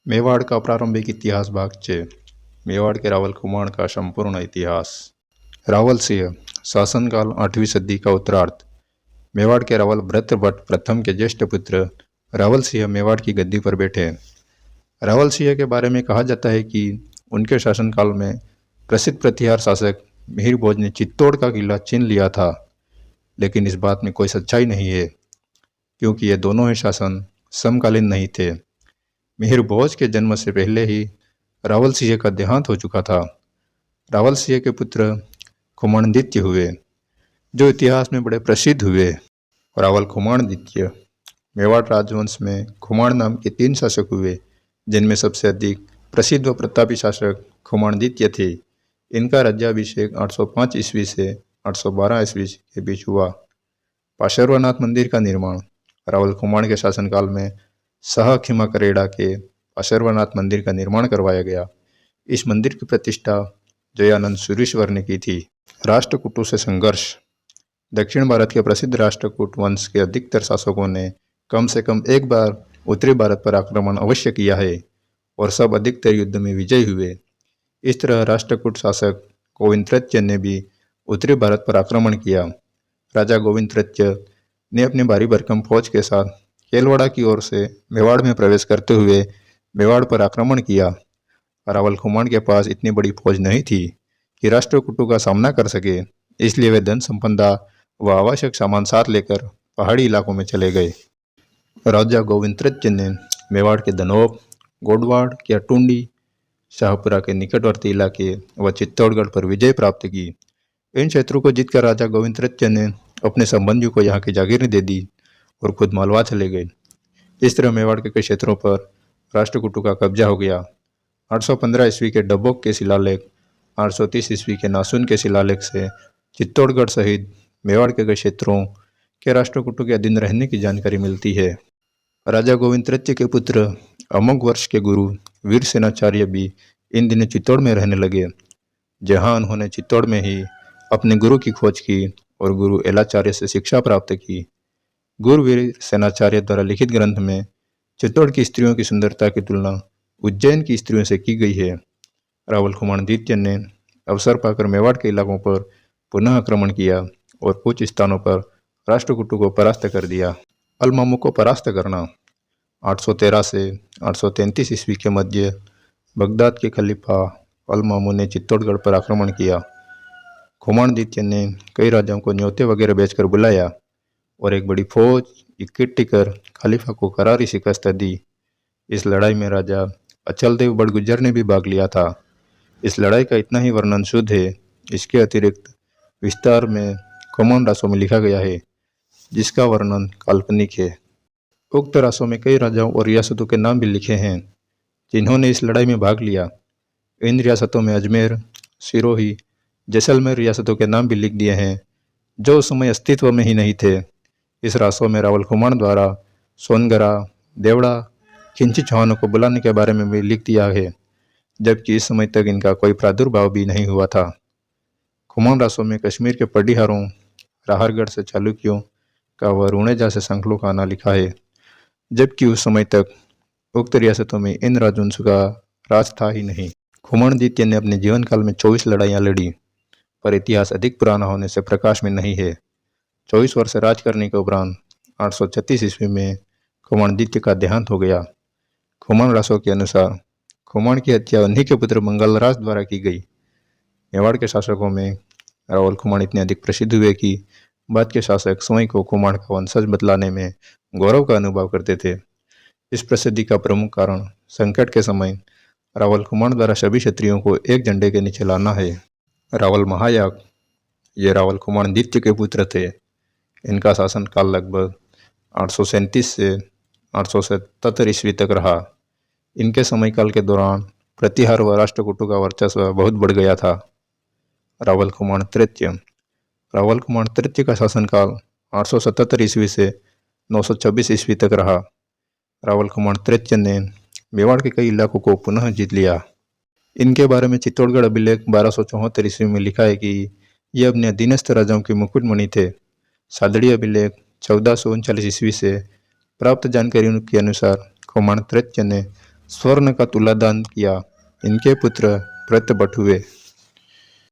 मेवाड़ का प्रारंभिक इतिहास भाग 6। मेवाड़ के रावल कुमार का संपूर्ण इतिहास। रावल सिंह शासनकाल 8वीं सदी का उत्तरार्ध। मेवाड़ के रावल भरतभट्ट प्रथम के ज्येष्ठ पुत्र रावल सिंह मेवाड़ की गद्दी पर बैठे। रावल सिंह के बारे में कहा जाता है कि उनके शासनकाल में प्रसिद्ध प्रतिहार शासक मिहिर भोज ने चित्तौड़ का किला छीन लिया था, लेकिन इस बात में कोई सच्चाई नहीं है क्योंकि ये दोनों ही शासन समकालीन नहीं थे। मिहिर भोज के जन्म से पहले ही रावल सिंह का देहांत हो चुका था। रावल सिंह के पुत्र खुमाणदित्य हुए, जो इतिहास में बड़े प्रसिद्ध हुए। रावल खुमाणदित्य मेवाड़ राजवंश में खुमाण नाम के 3 शासक हुए, जिनमें सबसे अधिक प्रसिद्ध व प्रतापी शासक खुमाणदित्य थे। इनका राज्याभिषेक 805 ईस्वी से 812 ईस्वी के बीच हुआ। पाशर्वनाथ मंदिर का निर्माण रावल खुमाण के शासनकाल में शाह खीमा करेड़ा के पाशर्वनाथ मंदिर का निर्माण करवाया गया। इस मंदिर की प्रतिष्ठा जयानंद सूरीश्वर ने की थी। राष्ट्रकूटों से संघर्ष। दक्षिण भारत के प्रसिद्ध राष्ट्रकूट वंश के अधिकतर शासकों ने कम से कम एक बार उत्तरी भारत पर आक्रमण अवश्य किया है और सब अधिकतर युद्ध में विजयी हुए। इस तरह राष्ट्रकूट शासक गोविंद तृतीय ने भी उत्तरी भारत पर आक्रमण किया। राजा गोविंद तृतीय ने अपनी भारी भरकम फौज के साथ केलवाड़ा की ओर से मेवाड़ में प्रवेश करते हुए मेवाड़ पर आक्रमण किया। रावल खुमाण के पास इतनी बड़ी फौज नहीं थी कि राष्ट्रकूटों का सामना कर सके, इसलिए वे धन संपदा व आवश्यक सामान साथ लेकर पहाड़ी इलाकों में चले गए। राजा गोविंद तृतीय ने मेवाड़ के धनोब, गोडवाड़, क्याटुंडी, शाहपुरा के निकटवर्ती इलाके व चित्तौड़गढ़ पर विजय प्राप्त की। इन क्षेत्रों को जीतकर राजा गोविंद तृतीय ने अपने संबंधियों को यहाँ की जागीरें दे दी और खुद मालवा चले गए। इस तरह मेवाड़ के कई क्षेत्रों पर राष्ट्रकूटों का कब्जा हो गया। 815 ईस्वी के डबोक के शिलालेख, 830 ईस्वी के नासुन के शिलालेख से चित्तौड़गढ़ सहित मेवाड़ के कई क्षेत्रों के राष्ट्रकूटों के अधीन रहने की जानकारी मिलती है। राजा गोविंद तृतीय के पुत्र अमोघ वर्ष के गुरु वीर सेनाचार्य भी इन दिनों चित्तौड़ में रहने लगे, जहां उन्होंने चित्तौड़ में ही अपने गुरु की खोज की और गुरु एलाचार्य से शिक्षा प्राप्त की। गुरु वीर सेनाचार्य द्वारा लिखित ग्रंथ में चित्तौड़ की स्त्रियों की सुंदरता की तुलना उज्जैन की स्त्रियों से की गई है। रावल खुमाणदित्य ने अवसर पाकर मेवाड़ के इलाकों पर पुनः आक्रमण किया और कुछ स्थानों पर राष्ट्रकूटों को परास्त कर दिया। अलमामू को परास्त करना। 813 से 833 ईस्वी के मध्य बगदाद के खलीफा अलमामू ने चित्तौड़गढ़ पर आक्रमण किया। खुमाणदित्य ने कई राजाओं को न्योते वगैरह बेचकर बुलाया और एक बड़ी फौज इकट्ठी कर खलीफा को करारी शिकस्त दी। इस लड़ाई में राजा अचलदेव बड़गुजर ने भी भाग लिया था। इस लड़ाई का इतना ही वर्णन शुद्ध है। इसके अतिरिक्त विस्तार में खुमान रासों में लिखा गया है, जिसका वर्णन काल्पनिक है। उक्त रासों में कई राजाओं और रियासतों के नाम भी लिखे हैं जिन्होंने इस लड़ाई में भाग लिया। इन रियासतों में अजमेर, सिरोही, जैसलमेर रियासतों के नाम भी लिख दिए हैं, जो उस समय अस्तित्व में ही नहीं थे। इस रासों में रावल खुमाण द्वारा सोनगरा, देवड़ा, खिंची चौहानों को बुलाने के बारे में भी लिख दिया है, जबकि इस समय तक इनका कोई प्रादुर्भाव भी नहीं हुआ था। खुमान रासों में कश्मीर के पडिहारों, राहरगढ़ से चालुक्यों का व रुणेजा से संखलों का आना लिखा है, जबकि उस समय तक उक्त रियासतों में इन राजवंशों का राज था ही नहीं। खुमाणदित्य ने अपने जीवन काल में 24 लड़ाइयाँ लड़ी, पर इतिहास अधिक पुराना होने से प्रकाश में नहीं है। 24 वर्ष राज करने के उपरांत 836 ईस्वी में खुमाणदित्य का देहांत हो गया। खुमान रासों के अनुसार खुमान की हत्या उन्हीं के पुत्र मंगलराज द्वारा की गई। मेवाड़ के शासकों में रावल खुमान इतने अधिक प्रसिद्ध हुए कि बाद के शासक स्वयं को खुमान का वंशज बतलाने में गौरव का अनुभव करते थे। इस प्रसिद्धि का प्रमुख कारण संकट के समय रावल खुमान द्वारा सभी क्षत्रियों को एक झंडे के नीचे लाना है। रावल महायाग, ये रावल खुमाणदित्य के पुत्र थे। इनका शासनकाल लगभग 837 से 877 ईस्वी तक रहा। इनके समयकाल के दौरान प्रतिहार व राष्ट्रकूटों का वर्चस्व बहुत बढ़ गया था। रावल खुमाण तृतीय। रावल खुमाण तृतीय का शासनकाल 877 ईस्वी से 926 ईस्वी तक रहा। रावल खुमाण तृतीय ने मेवाड़ के कई इलाकों को पुनः जीत लिया। इनके बारे में चित्तौड़गढ़ अभिलेख 1274 ईस्वी में लिखा है कि ये अपने अधीनस्थ राजाओं के मुकुटमणि थे। सादड़ी अभिलेख 1439 ईस्वी से प्राप्त जानकारी के अनुसार खुमान तृतीय ने स्वर्ण का तुला दान किया। इनके पुत्र व्रतबट हुए।